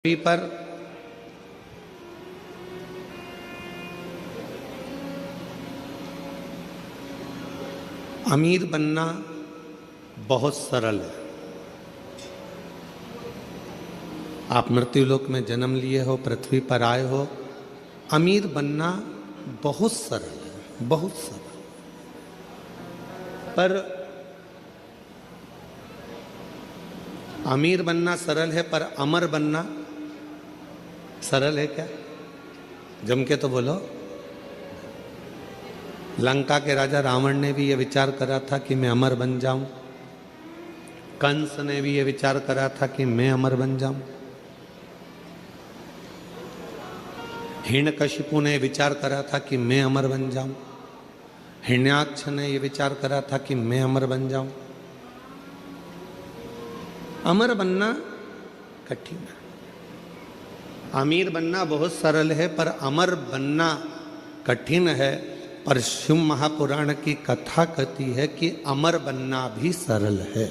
पर अमीर बनना बहुत सरल है। आप मृत्युलोक में जन्म लिए हो, पृथ्वी पर आए हो, अमीर बनना बहुत सरल है, बहुत सरल। पर अमीर बनना सरल है, पर अमर बनना सरल है क्या? जम के तो बोलो। लंका के राजा रावण ने भी यह विचार करा था कि मैं अमर बन जाऊं। कंस ने भी यह विचार करा था कि मैं अमर बन जाऊं। हिरण्यकशिपु ने विचार करा था कि मैं अमर बन जाऊं। हिरण्याक्ष ने यह विचार करा था कि मैं अमर बन जाऊं। अमर बनना कठिन है। अमीर बनना बहुत सरल है, पर अमर बनना कठिन है। पर शिव महापुराण की कथा कहती है कि अमर बनना भी सरल है।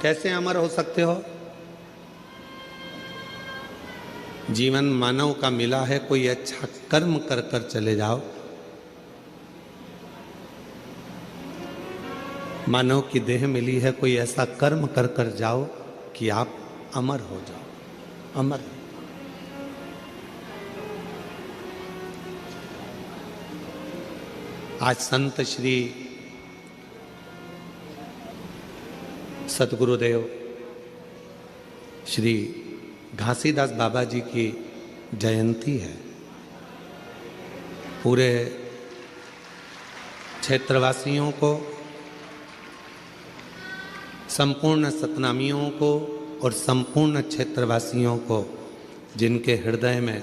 कैसे अमर हो सकते हो? जीवन मानव का मिला है, कोई अच्छा कर्म कर कर चले जाओ। मानव की देह मिली है, कोई ऐसा कर्म कर कर जाओ कि आप अमर हो जाओ। अमर। आज संत श्री सतगुरुदेव श्री घासीदास बाबा जी की जयंती है। पूरे क्षेत्रवासियों को, संपूर्ण सतनामियों को और संपूर्ण क्षेत्रवासियों को, जिनके हृदय में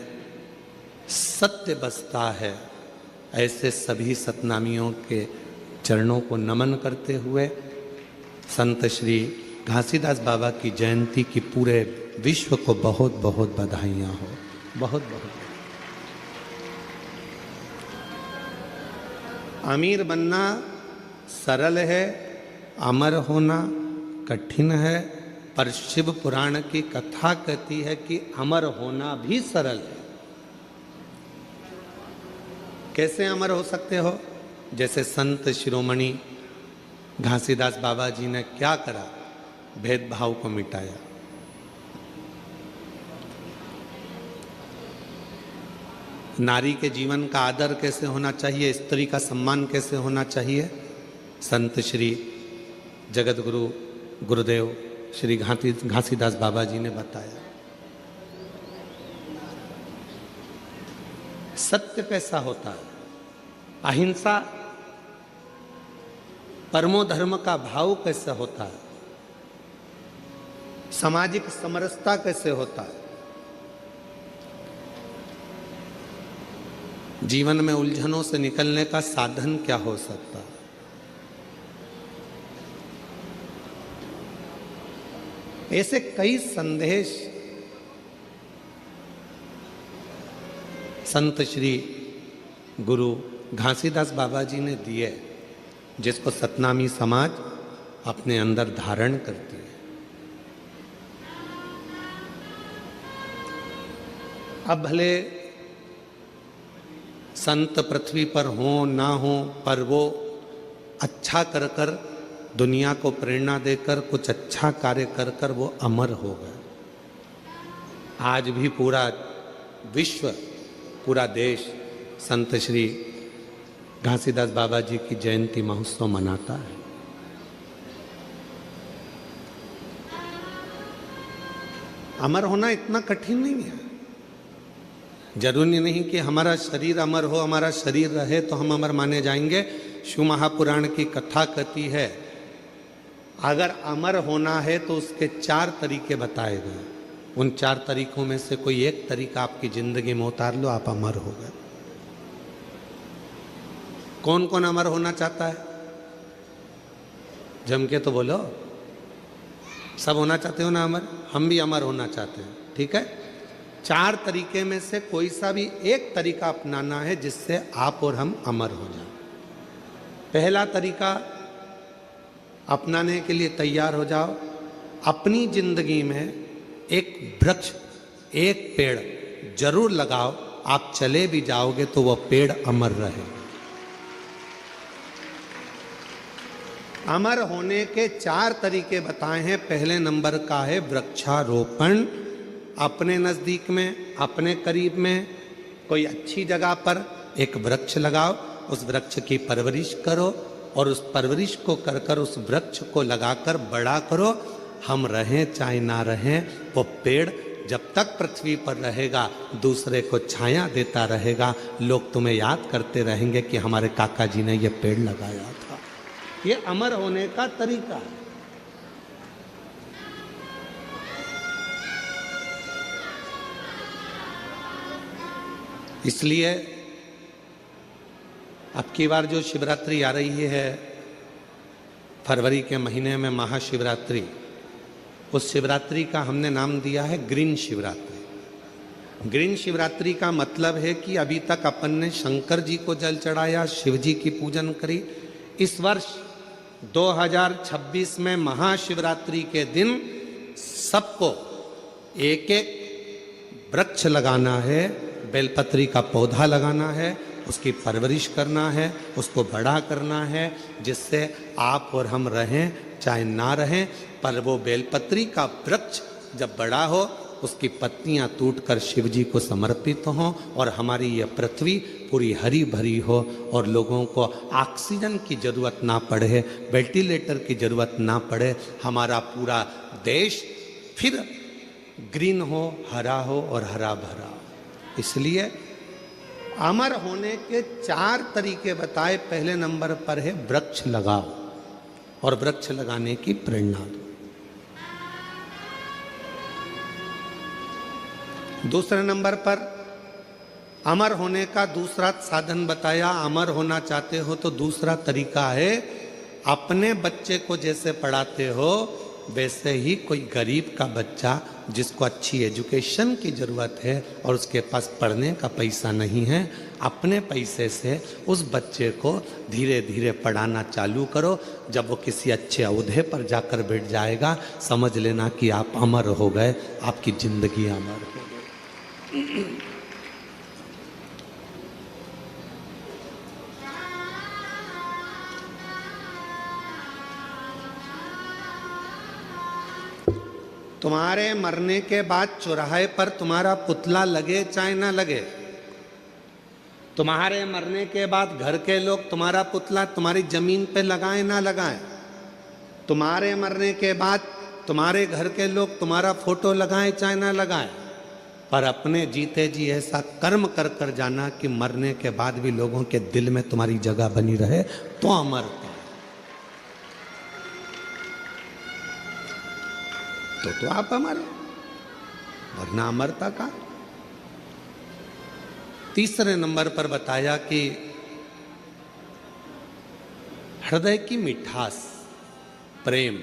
सत्य बसता है, ऐसे सभी सतनामियों के चरणों को नमन करते हुए संत श्री घासीदास बाबा की जयंती की पूरे विश्व को बहुत बहुत बधाइयाँ हो। बहुत बहुत। अमीर बनना सरल है, अमर होना कठिन है। पर शिव पुराण की कथा कहती है कि अमर होना भी सरल है। कैसे अमर हो सकते हो? जैसे संत शिरोमणि घासीदास बाबा जी ने क्या करा? भेदभाव को मिटाया। नारी के जीवन का आदर कैसे होना चाहिए, स्त्री का सम्मान कैसे होना चाहिए, संत श्री जगत गुरु गुरुदेव श्री घासीदास बाबा जी ने बताया। सत्य कैसा होता है, अहिंसा परमो धर्म का भाव कैसे होता है, सामाजिक समरसता कैसे होता है, जीवन में उलझनों से निकलने का साधन क्या हो सकता है। ऐसे कई संदेश संत श्री गुरु घासीदास बाबा जी ने दिए, जिसको सतनामी समाज अपने अंदर धारण करती है। अब भले संत पृथ्वी पर हो ना हो, पर वो अच्छा कर कर, दुनिया को प्रेरणा देकर, कुछ अच्छा कार्य कर कर वो अमर हो गए। आज भी पूरा विश्व, पूरा देश संत श्री घासीदास बाबा जी की जयंती महोत्सव मनाता है। अमर होना इतना कठिन नहीं है। जरूरी नहीं कि हमारा शरीर अमर हो, हमारा शरीर रहे तो हम अमर माने जाएंगे। शिव महापुराण की कथा कहती है, अगर अमर होना है तो उसके 4 तरीके बताए गए। उन 4 तरीकों में से कोई एक तरीका आपकी जिंदगी में उतार लो, आप अमर हो गए। कौन कौन अमर होना चाहता है? जम के तो बोलो। सब होना चाहते हो ना अमर? हम भी अमर होना चाहते हैं। ठीक है, 4 तरीके में से कोई सा भी एक तरीका अपनाना है जिससे आप और हम अमर हो जाएं। पहला तरीका, अपनाने के लिए तैयार हो जाओ। अपनी जिंदगी में एक वृक्ष, एक पेड़ जरूर लगाओ। आप चले भी जाओगे तो वह पेड़ अमर रहे। अमर होने के 4 तरीके बताए हैं। पहले नंबर का है वृक्षारोपण। अपने नजदीक में, अपने करीब में कोई अच्छी जगह पर एक वृक्ष लगाओ, उस वृक्ष की परवरिश करो और उस परवरिश को कर कर उस वृक्ष को लगाकर बड़ा करो। हम रहें चाहे ना रहें, वो पेड़ जब तक पृथ्वी पर रहेगा दूसरे को छाया देता रहेगा। लोग तुम्हें याद करते रहेंगे कि हमारे काका जी ने ये पेड़ लगाया था। ये अमर होने का तरीका है। इसलिए अब की बार जो शिवरात्रि आ रही है फरवरी के महीने में, महाशिवरात्रि, उस शिवरात्रि का हमने नाम दिया है ग्रीन शिवरात्रि। ग्रीन शिवरात्रि का मतलब है कि अभी तक अपन ने शंकर जी को जल चढ़ाया, शिव जी की पूजन करी। इस वर्ष 2026 में महाशिवरात्रि के दिन सबको एक एक वृक्ष लगाना है, बेलपत्री का पौधा लगाना है, उसकी परवरिश करना है, उसको बड़ा करना है, जिससे आप और हम रहें चाहे ना रहें। पर वो बेलपत्री का वृक्ष जब बड़ा हो, उसकी पत्तियां टूटकर शिव जी को समर्पित हों और हमारी ये पृथ्वी पूरी हरी भरी हो और लोगों को ऑक्सीजन की ज़रूरत ना पड़े, वेंटिलेटर की ज़रूरत ना पड़े। हमारा पूरा देश फिर ग्रीन हो, हरा हो और हरा भरा। इसलिए अमर होने के 4 तरीके बताए। पहले नंबर पर है वृक्ष लगाओ और वृक्ष लगाने की प्रेरणा दो। दूसरे नंबर पर अमर होने का दूसरा साधन बताया। अमर होना चाहते हो तो दूसरा तरीका है, अपने बच्चे को जैसे पढ़ाते हो वैसे ही कोई गरीब का बच्चा जिसको अच्छी एजुकेशन की ज़रूरत है और उसके पास पढ़ने का पैसा नहीं है, अपने पैसे से उस बच्चे को धीरे धीरे पढ़ाना चालू करो। जब वो किसी अच्छे ओहदे पर जाकर बैठ जाएगा, समझ लेना कि आप अमर हो गए, आपकी ज़िंदगी अमर हो गई। तुम्हारे मरने के बाद चौराहे पर तुम्हारा पुतला लगे चाहे ना लगे, तुम्हारे मरने के बाद घर के लोग तुम्हारा पुतला तुम्हारी जमीन पे लगाएं ना लगाएं, तुम्हारे मरने के बाद तुम्हारे घर के लोग तुम्हारा फोटो लगाएं चाहे ना लगाएं, पर अपने जीते जी ऐसा कर्म कर कर जाना कि मरने के बाद भी लोगों के दिल में तुम्हारी जगह बनी रहे, तो अमर तो आप अमर, वरना अमरता का। तीसरे नंबर पर बताया कि हृदय की मिठास, प्रेम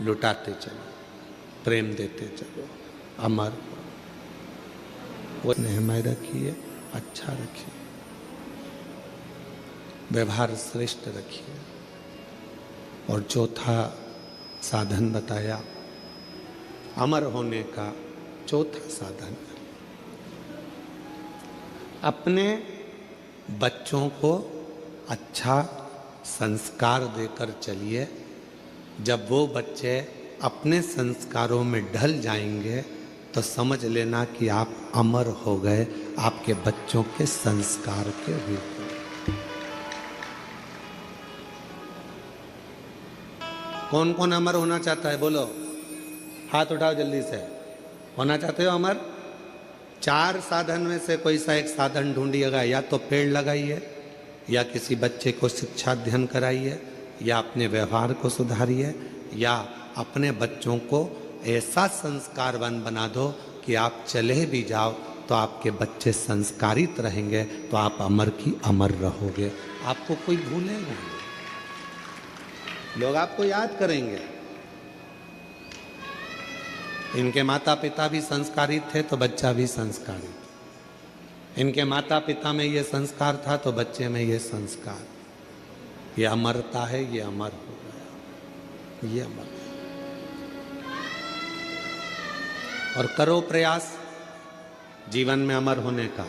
लुटाते चलो, प्रेम देते चलो, अमर। वो नेहमाय रखिए, अच्छा रखिए, व्यवहार श्रेष्ठ रखिए। और चौथा साधन बताया अमर होने का चौथा साधन, अपने बच्चों को अच्छा संस्कार देकर चलिए। जब वो बच्चे अपने संस्कारों में ढल जाएंगे तो समझ लेना कि आप अमर हो गए, आपके बच्चों के संस्कार के रूप में। कौन कौन अमर होना चाहता है, बोलो, हाथ उठाओ जल्दी से। होना चाहते हो अमर? 4 साधन में से कोई सा एक साधन ढूंढिएगा। या तो पेड़ लगाइए, या किसी बच्चे को शिक्षा अध्ययन कराइए, या अपने व्यवहार को सुधारिए, या अपने बच्चों को ऐसा संस्कारवान बना दो कि आप चले भी जाओ तो आपके बच्चे संस्कारित रहेंगे, तो आप अमर की अमर रहोगे। आपको कोई भूलेगा नहीं, लोग आपको याद करेंगे। इनके माता पिता भी संस्कारित थे तो बच्चा भी संस्कारित, इनके माता पिता में ये संस्कार था तो बच्चे में ये संस्कार, ये अमरता है, ये अमर हो गया। ये अमर है। और करो प्रयास जीवन में अमर होने का।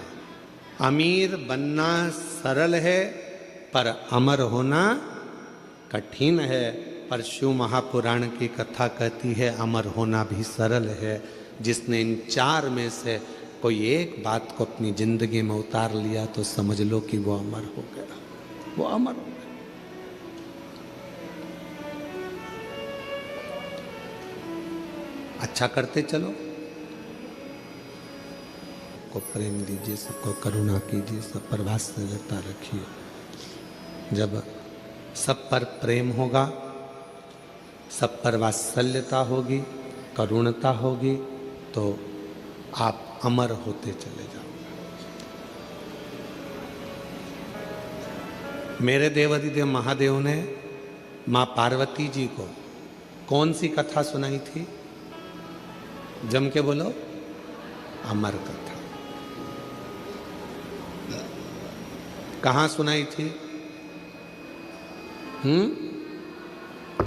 अमीर बनना सरल है पर अमर होना कठिन है। पर शिव महापुराण की कथा कहती है अमर होना भी सरल है। जिसने इन चार में से कोई एक बात को अपनी जिंदगी में उतार लिया तो समझ लो कि वो अमर हो गया, वो अमर हो गया। अच्छा करते चलो, सबको प्रेम दीजिए, सबको करुणा कीजिए, सब पर वात्सल्यता रखिए। जब सब पर प्रेम होगा, सब पर वात्सल्यता होगी, करुणता होगी, तो आप अमर होते चले जाओगे। मेरे देवाधिदेव महादेव ने मां पार्वती जी को कौन सी कथा सुनाई थी? जम के बोलो, अमर कथा। कहां सुनाई थी?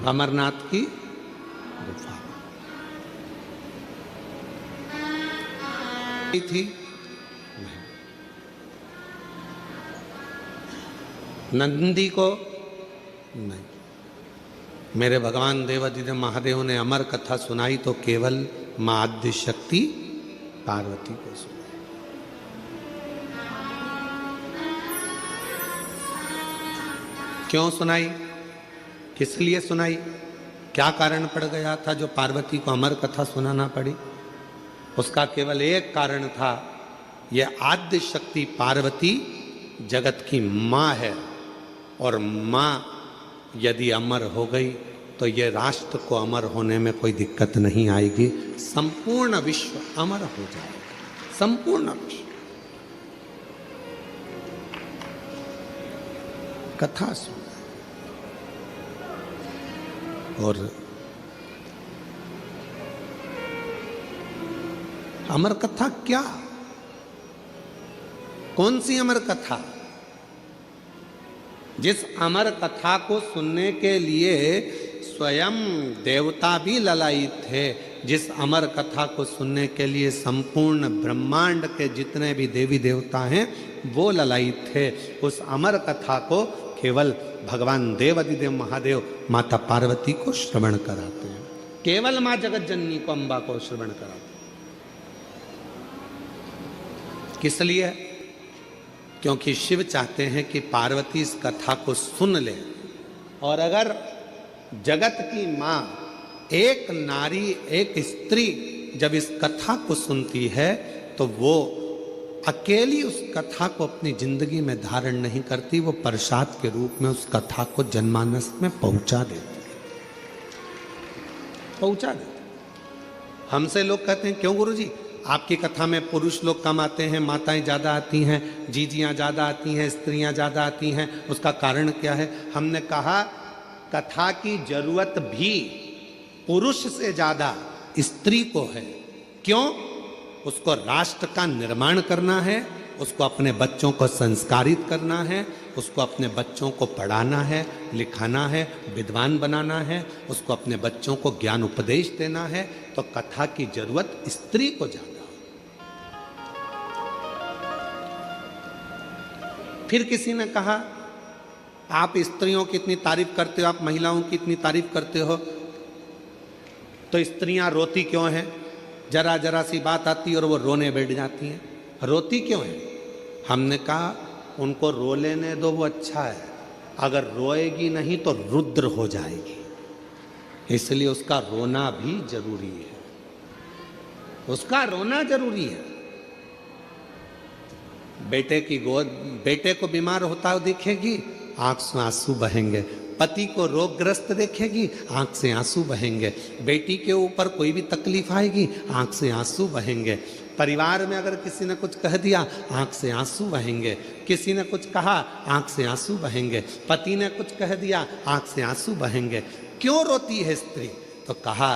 अमरनाथ की गुफा थी। नंदी को नहीं। मेरे भगवान देवाधिदेव महादेव ने अमर कथा सुनाई तो केवल मां आद्य शक्ति पार्वती को सुनाई। क्यों सुनाई? किस लिए सुनाई? क्या कारण पड़ गया था जो पार्वती को अमर कथा सुनाना पड़ी? उसका केवल एक कारण था, यह आद्य शक्ति पार्वती जगत की मां है और मां यदि अमर हो गई तो ये राष्ट्र को अमर होने में कोई दिक्कत नहीं आएगी। संपूर्ण विश्व अमर हो जाएगा, संपूर्ण विश्व। कथा सुन और अमर कथा क्या? कौन सी अमर कथा? जिस अमर कथा को सुनने के लिए स्वयं देवता भी ललायित थे, जिस अमर कथा को सुनने के लिए संपूर्ण ब्रह्मांड के जितने भी देवी देवता हैं वो ललायित थे, उस अमर कथा को केवल भगवान देवाधिदेव महादेव माता पार्वती को श्रवण कराते हैं। केवल मां जगत जननी को, अंबा को श्रवण कराते हैं। किस लिए? क्योंकि शिव चाहते हैं कि पार्वती इस कथा को सुन ले। और अगर जगत की मां, एक नारी, एक स्त्री जब इस कथा को सुनती है तो वो अकेली उस कथा को अपनी जिंदगी में धारण नहीं करती, वो प्रसाद के रूप में उस कथा को जनमानस में पहुंचा देती है, पहुंचा देती। हमसे लोग कहते हैं क्यों गुरुजी आपकी कथा में पुरुष लोग कम आते हैं, माताएं ज्यादा आती हैं, जीजियां ज्यादा आती हैं, स्त्रियां ज्यादा आती हैं, उसका कारण क्या है? हमने कहा कथा की जरूरत भी पुरुष से ज्यादा स्त्री को है। क्यों? उसको राष्ट्र का निर्माण करना है, उसको अपने बच्चों को संस्कारित करना है, उसको अपने बच्चों को पढ़ाना है, लिखाना है, विद्वान बनाना है, उसको अपने बच्चों को ज्ञान उपदेश देना है। तो कथा की जरूरत स्त्री को ज्यादा। फिर किसी ने कहा आप स्त्रियों की इतनी तारीफ करते हो, आप महिलाओं की इतनी तारीफ करते हो, तो स्त्रियां रोती क्यों हैं? जरा जरा सी बात आती है और वो रोने बैठ जाती हैं, रोती क्यों है? हमने कहा उनको रो लेने दो, वो अच्छा है। अगर रोएगी नहीं तो रुद्र हो जाएगी, इसलिए उसका रोना भी जरूरी है, उसका रोना जरूरी है। बेटे की गोद, बेटे को बीमार होता हुआ देखेगी, आंख से आंसू बहेंगे। पति को रोगग्रस्त देखेगी, आंख से आंसू बहेंगे। बेटी के ऊपर कोई भी तकलीफ आएगी, आंख से आंसू बहेंगे। परिवार में अगर किसी ने कुछ कह दिया, आंख से आंसू बहेंगे। किसी ने कुछ कहा, आंख से आंसू बहेंगे। पति ने कुछ कह दिया, आंख से आंसू बहेंगे। क्यों रोती है स्त्री? तो कहा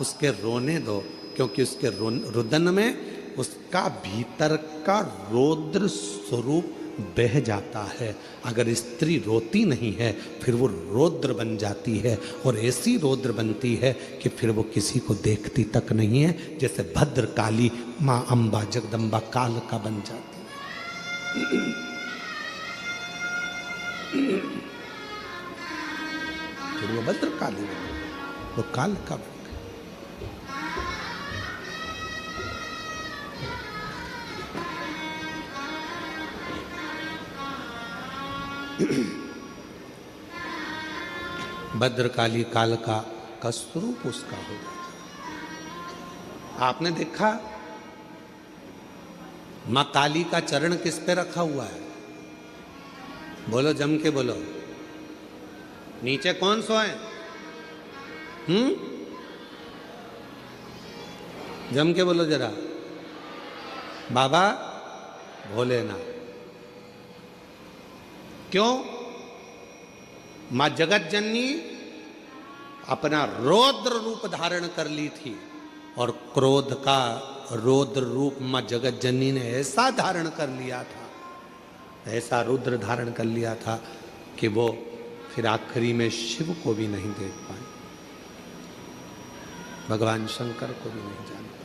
उसके रोने दो, क्योंकि उसके रुदन में उसका भीतर का रौद्र स्वरूप बह जाता है। अगर स्त्री रोती नहीं है फिर वो रौद्र बन जाती है, और ऐसी रौद्र बनती है कि फिर वो किसी को देखती तक नहीं है, जैसे भद्र काली माँ अम्बा जगदम्बा काल का बन जाती है। फिर वो भद्र काली बन गई, वो काल का बन गई। भद्रकाली काल का स्वरूप उसका हो जाता। आपने देखा मां काली का चरण किस पे रखा हुआ है? बोलो, जम के बोलो। नीचे कौन सोए? जम के बोलो जरा। बाबा भोलेनाथ। क्यों? मां जगत जननी अपना रौद्र रूप धारण कर ली थी, और क्रोध का रौद्र रूप मां जगत जननी ने ऐसा धारण कर लिया था, ऐसा रुद्र धारण कर लिया था कि वो फिर आखिरी में शिव को भी नहीं देख पाए, भगवान शंकर को भी नहीं जान पाए,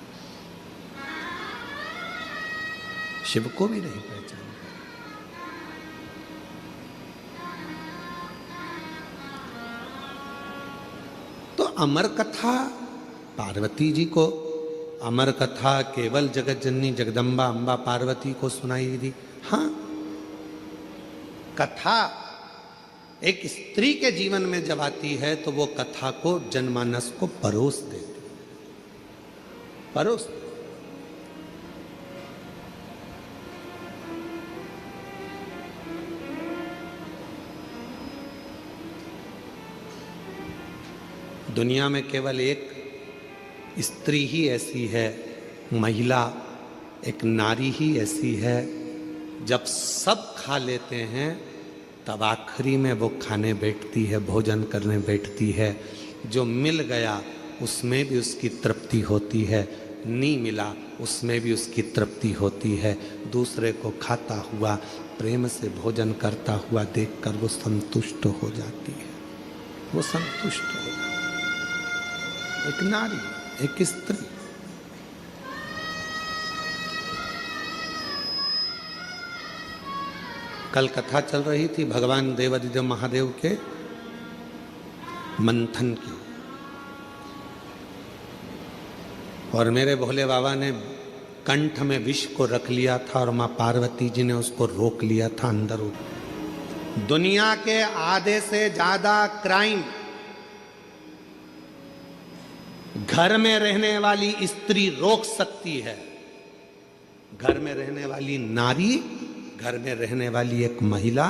शिव को भी नहीं पहचान पाए। तो अमर कथा पार्वती जी को, अमर कथा केवल जगत जननी जगदम्बा अम्बा पार्वती को सुनाई दी। हाँ, कथा एक स्त्री के जीवन में जब आती है तो वो कथा को जनमानस को परोस देती, परोस। दुनिया में केवल एक स्त्री ही ऐसी है, महिला, एक नारी ही ऐसी है, जब सब खा लेते हैं तब आखिरी में वो खाने बैठती है, भोजन करने बैठती है। जो मिल गया उसमें भी उसकी तृप्ति होती है, नहीं मिला उसमें भी उसकी तृप्ति होती है। दूसरे को खाता हुआ, प्रेम से भोजन करता हुआ देखकर वो संतुष्ट हो जाती है, वो संतुष्ट हो जाती है। एक नारी, एक स्त्री। कल कथा चल रही थी भगवान देवादिदेव महादेव के मंथन की, और मेरे भोले बाबा ने कंठ में विष को रख लिया था और मां पार्वती जी ने उसको रोक लिया था अंदर। दुनिया के आधे से ज्यादा क्राइम घर में रहने वाली स्त्री रोक सकती है। घर में रहने वाली नारी, घर में रहने वाली एक महिला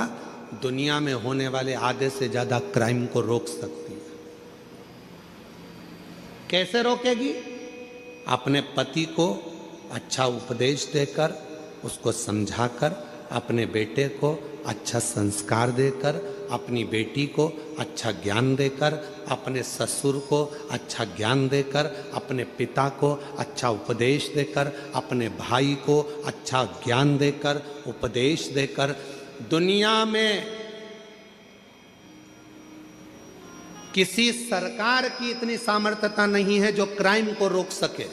दुनिया में होने वाले आधे से ज्यादा क्राइम को रोक सकती है। कैसे रोकेगी? अपने पति को अच्छा उपदेश देकर, उसको समझाकर, अपने बेटे को अच्छा संस्कार देकर, अपनी बेटी को अच्छा ज्ञान देकर, अपने ससुर को अच्छा ज्ञान देकर, अपने पिता को अच्छा उपदेश देकर, अपने भाई को अच्छा ज्ञान देकर, उपदेश देकर। दुनिया में किसी सरकार की इतनी सामर्थ्यता नहीं है जो क्राइम को रोक सके।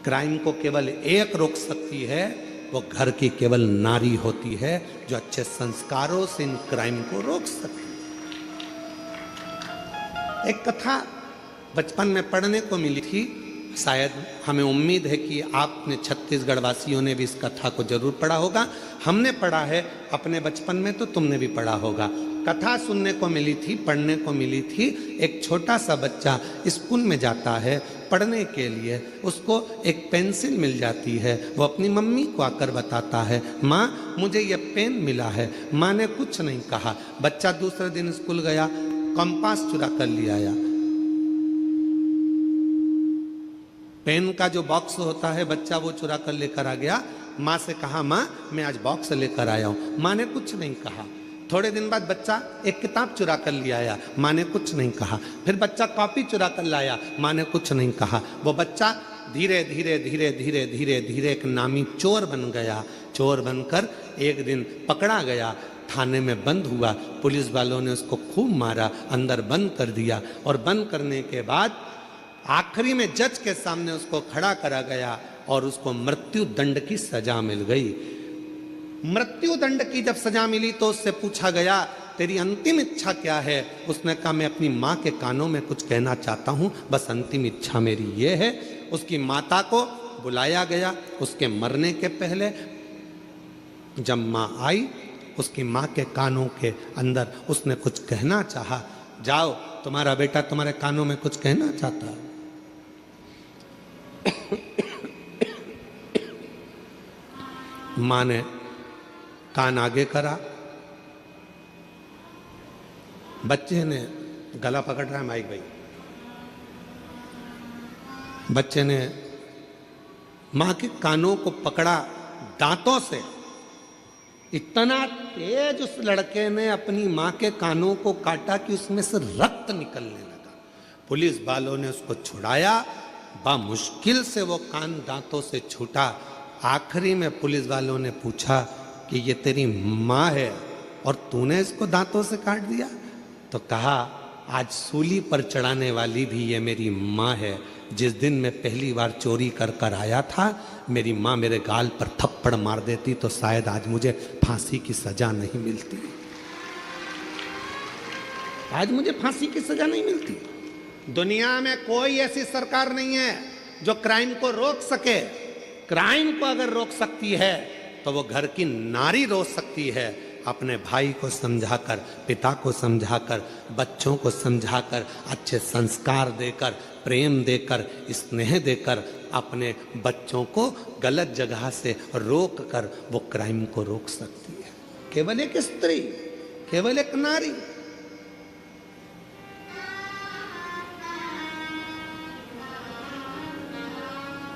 क्राइम को केवल एक रोक सकती है, वो घर की केवल नारी होती है जो अच्छे संस्कारों से इन क्राइम को रोक सकती है। एक कथा बचपन में पढ़ने को मिली थी, शायद हमें उम्मीद है कि आपने छत्तीसगढ़ वासियों ने भी इस कथा को जरूर पढ़ा होगा। हमने पढ़ा है अपने बचपन में, तो तुमने भी पढ़ा होगा। कथा सुनने को मिली थी, पढ़ने को मिली थी। एक छोटा सा बच्चा स्कूल में जाता है पढ़ने के लिए, उसको एक पेंसिल मिल जाती है। वो अपनी मम्मी को आकर बताता है, माँ मुझे ये पेन मिला है। माँ ने कुछ नहीं कहा। बच्चा दूसरे दिन स्कूल गया, कंपास चुरा कर ले आया। पेन का जो बॉक्स होता है बच्चा वो चुरा कर लेकर आ गया। माँ से कहा, माँ मैं आज बॉक्स लेकर आया हूँ। माँ ने कुछ नहीं कहा। थोड़े दिन बाद बच्चा एक किताब चुरा कर ले आया, माँ ने कुछ नहीं कहा। फिर बच्चा कॉपी चुरा कर लाया, माँ ने कुछ नहीं कहा। वो बच्चा धीरे धीरे धीरे धीरे धीरे धीरे एक नामी चोर बन गया। चोर बनकर एक दिन पकड़ा गया, थाने में बंद हुआ, पुलिस वालों ने उसको खूब मारा, अंदर बंद कर दिया और बंद करने के बाद आखिरी में जज के सामने उसको खड़ा करा गया और उसको मृत्यु दंड की सजा मिल गई। मृत्यु दंड की जब सजा मिली तो उससे पूछा गया तेरी अंतिम इच्छा क्या है? उसने कहा मैं अपनी माँ के कानों में कुछ कहना चाहता हूँ, बस अंतिम इच्छा मेरी ये है। उसकी माता को बुलाया गया, उसके मरने के पहले जब माँ आई, उसकी माँ के कानों के अंदर उसने कुछ कहना चाहा, जाओ तुम्हारा बेटा तुम्हारे कानों में कुछ कहना चाहता है। माँ ने कान आगे करा, बच्चे ने गला पकड़ रहा है माइक भाई, बच्चे ने माँ के कानों को पकड़ा दांतों से। इतना तेज उस लड़के ने अपनी माँ के कानों को काटा कि उसमें से रक्त निकलने लगा। पुलिस वालों ने उसको छुड़ाया, बा मुश्किल से वो कान दांतों से छूटा। आखिरी में पुलिस वालों ने पूछा कि ये तेरी माँ है और तूने इसको दांतों से काट दिया? तो कहा आज सूली पर चढ़ाने वाली भी ये मेरी माँ है। जिस दिन मैं पहली बार चोरी कर कर आया था, मेरी माँ मेरे गाल पर थप्पड़ मार देती तो शायद आज मुझे फांसी की सजा नहीं मिलती। आज मुझे फांसी की सजा नहीं मिलती। दुनिया में कोई ऐसी सरकार नहीं है जो क्राइम को रोक सके। क्राइम को अगर रोक सकती है तो वो घर की नारी रोक सकती है। अपने भाई को समझाकर, पिता को समझाकर, बच्चों को समझाकर, अच्छे संस्कार देकर, प्रेम देकर, स्नेह देकर अपने बच्चों को गलत जगह से रोक कर वो क्राइम को रोक सकती है। केवल एक स्त्री, केवल एक नारी।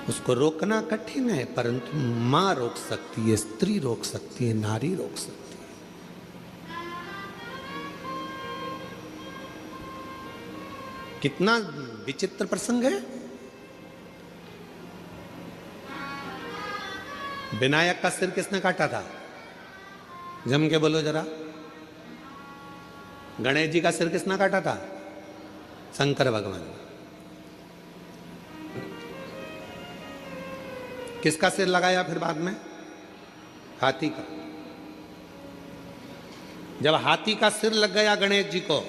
उसको रोकना कठिन है, परंतु माँ रोक सकती है, स्त्री रोक सकती है, नारी रोक सकती है। कितना विचित्र प्रसंग है। विनायक का सिर किसने काटा था? जम के बोलो जरा। गणेश जी का सिर किसने काटा था? शंकर भगवान। किसका सिर लगाया फिर बाद में? हाथी का। जब हाथी का सिर लग गया गणेश जी को,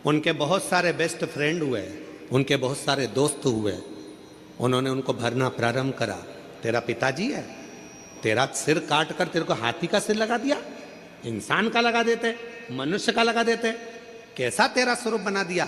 उनके बहुत सारे बेस्ट फ्रेंड हुए, उनके बहुत सारे दोस्त हुए, उन्होंने उनको भरना प्रारंभ करा। तेरा पिताजी है, तेरा सिर काट कर तेरे को हाथी का सिर लगा दिया, इंसान का लगा देते, मनुष्य का लगा देते, कैसा तेरा स्वरूप बना दिया।